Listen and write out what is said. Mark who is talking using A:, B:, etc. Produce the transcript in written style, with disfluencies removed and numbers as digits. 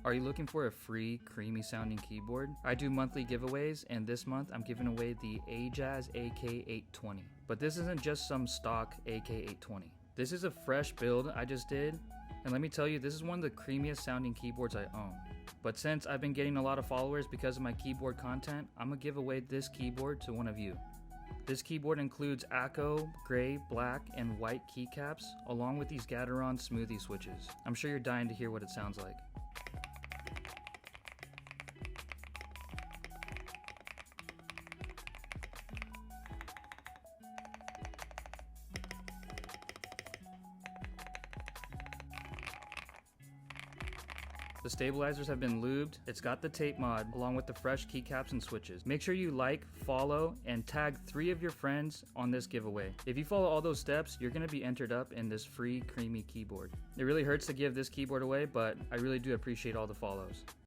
A: Are you looking for a free, creamy sounding keyboard? I do monthly giveaways, and this month I'm giving away the Ajaz AK820. But this isn't just some stock AK820. This is a fresh build I just did, and let me tell you, this is one of the creamiest sounding keyboards I own. But since I've been getting a lot of followers because of my keyboard content, I'm gonna give away this keyboard to one of you. This keyboard includes Acco, gray, black, and white keycaps, along with these Gateron smoothie switches. I'm sure you're dying to hear what it sounds like. The stabilizers have been lubed, it's got the tape mod, along with the fresh keycaps and switches. Make sure you like, follow, and tag 3 of your friends on this giveaway. If you follow all those steps, you're going to be entered up in this free creamy keyboard. It really hurts to give this keyboard away, but I really do appreciate all the follows.